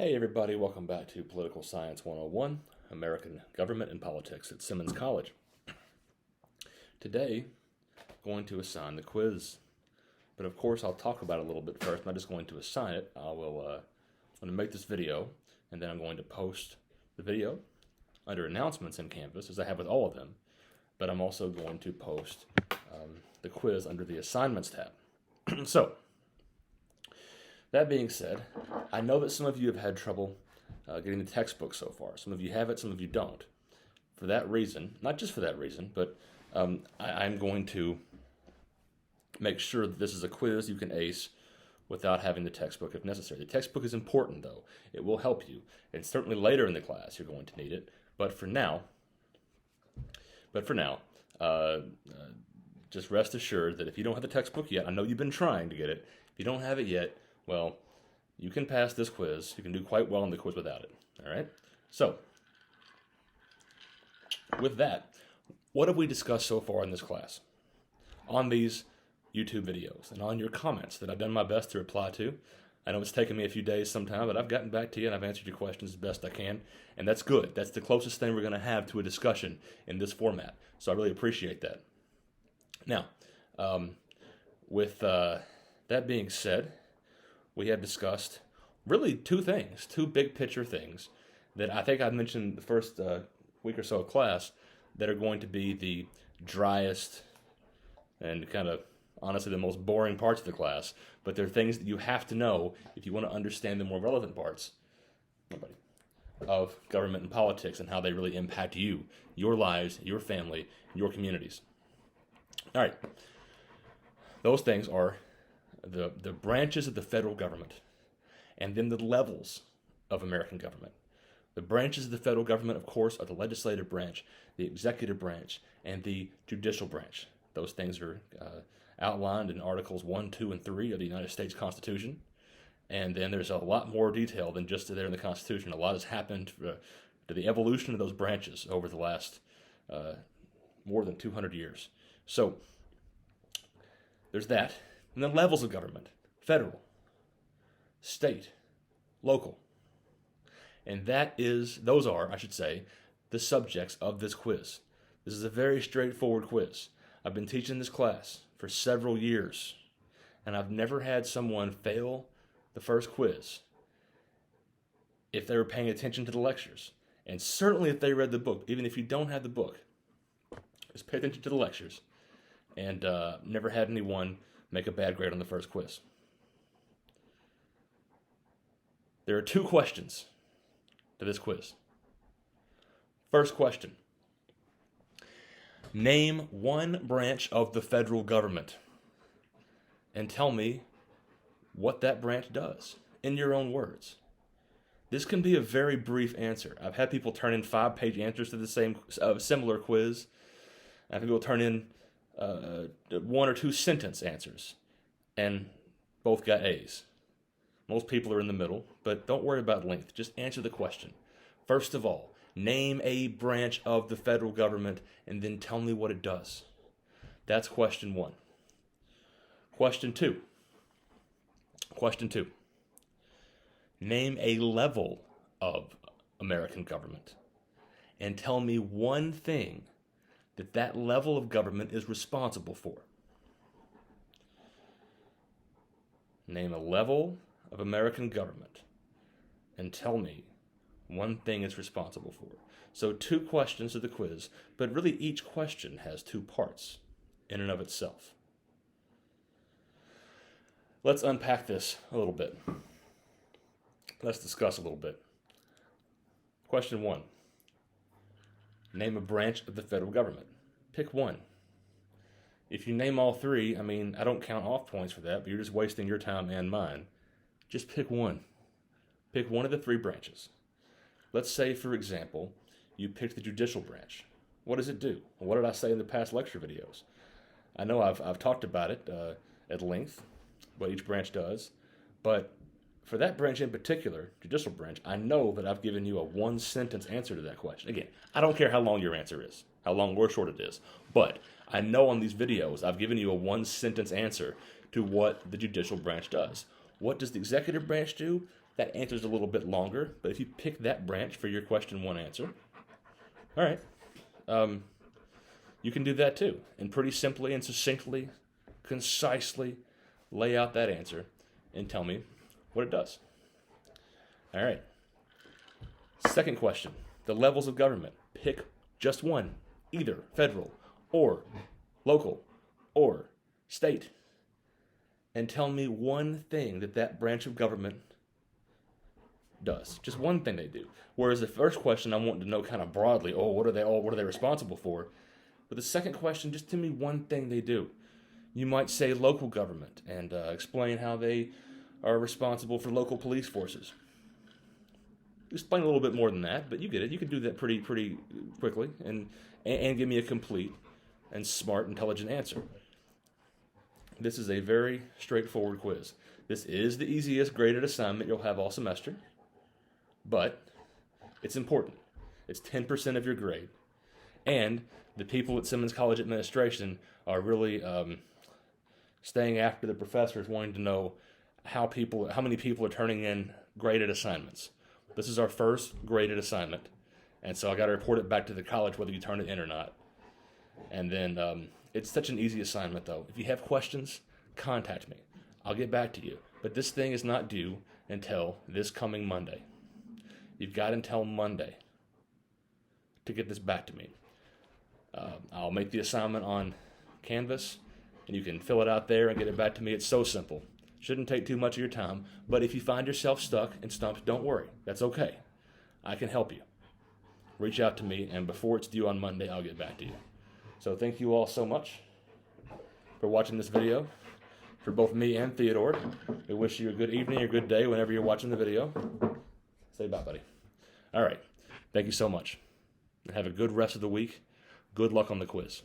Hey everybody, welcome back to Political Science 101, American Government and Politics at Simmons College. Today, I'm going to assign the quiz, but of course I'll talk about it a little bit first. I'm not just going to assign it. I'm going to make this video, and then I'm going to post the video under announcements in Canvas, as I have with all of them, but I'm also going to post the quiz under the assignments tab. So, that being said, I know that some of you have had trouble getting the textbook so far. Some of you have it, some of you don't. For that reason, not just for that reason, but I'm going to make sure that this is a quiz you can ace without having the textbook if necessary. The textbook is important, though. It will help you. And certainly later in the class you're going to need it. But for now, just rest assured that if you don't have the textbook yet, I know you've been trying to get it. If you don't have it yet, well, you can pass this quiz. You can do quite well in the quiz without it. All right? So, with that, what have we discussed so far in this class? On these YouTube videos and on your comments that I've done my best to reply to. I know it's taken me a few days sometime, but I've gotten back to you and I've answered your questions as best I can. And that's good. That's the closest thing we're going to have to a discussion in this format. So I really appreciate that. Now, with that being said, we have discussed really two big picture things that I think I mentioned the first week or so of class that are going to be the driest and kind of honestly the most boring parts of the class, but they're things that you have to know if you want to understand the more relevant parts of government and politics and how they really impact you, your lives, your family, your communities. All right. Those things are the branches of the federal government, and then the levels of American government. The branches of the federal government, of course, are the legislative branch, the executive branch, and the judicial branch. Those things are outlined in Articles 1, 2, and 3 of the United States Constitution. And then there's a lot more detail than just there in the Constitution. A lot has happened to the evolution of those branches over the last more than 200 years. So there's that. And then levels of government: federal, state, local. And those are, I should say, the subjects of this quiz. This is a very straightforward quiz. I've been teaching this class for several years, and I've never had someone fail the first quiz if they were paying attention to the lectures. And certainly if they read the book. Even if you don't have the book, just pay attention to the lectures. And never had anyone make a bad grade on the first quiz. There are two questions to this quiz. First question: name one branch of the federal government and tell me what that branch does in your own words. This can be a very brief answer. I've had people turn in 5-page answers to the same similar quiz. I've had people turn in 1 or 2 sentence answers, and both got A's. Most people are in the middle, but don't worry about length. Just answer the question. First of all, name a branch of the federal government, and then tell me what it does. That's question 1. Question 2. Name a level of American government, and tell me one thing that level of government is responsible for. Name a level of American government and tell me one thing it's responsible for. So 2 questions to the quiz, but really each question has 2 parts in and of itself. Let's unpack this a little bit. Let's discuss a little bit. Question 1. Name a branch of the federal government. Pick one. If you name all 3, I don't count off points for that, but you're just wasting your time and mine. Just pick one. Pick one of the 3 branches. Let's say, for example, you picked the judicial branch. What does it do? What did I say in the past lecture videos? I know I've talked about it at length, what each branch does, but for that branch in particular, judicial branch, I know that I've given you a 1-sentence answer to that question. Again, I don't care how long your answer is, how long or short it is, but I know on these videos I've given you a 1-sentence answer to what the judicial branch does. What does the executive branch do? That answer's a little bit longer, but if you pick that branch for your question 1 answer, all right, you can do that too. And pretty simply and succinctly, concisely lay out that answer and tell me what it does. All right. Second question, the levels of government. Pick just one, either federal or local or state, and tell me one thing that branch of government does. Just one thing they do. Whereas the first question, I want to know kind of broadly, what are they responsible for? But the second question, just tell me one thing they do. You might say local government and explain how they are responsible for local police forces. Explain a little bit more than that, but you get it. You can do that pretty quickly and give me a complete and smart, intelligent answer. This is a very straightforward quiz. This is the easiest graded assignment you'll have all semester, but it's important. It's 10% of your grade. And the people at Simmons College Administration are really staying after the professors, wanting to know how many people are turning in graded assignments. This is our first graded assignment, and so I got to report it back to the college whether you turn it in or not. And then it's such an easy assignment, though. If you have questions, contact me. I'll get back to you. But this thing is not due until this coming Monday. You've got until Monday to get this back to me. I'll make the assignment on Canvas, and you can fill it out there and get it back to me. It's so simple. Shouldn't take too much of your time, but if you find yourself stuck and stumped, don't worry. That's okay. I can help you. Reach out to me, and before it's due on Monday, I'll get back to you. So thank you all so much for watching this video. For both me and Theodore, we wish you a good evening or good day whenever you're watching the video. Say bye, buddy. All right. Thank you so much. And have a good rest of the week. Good luck on the quiz.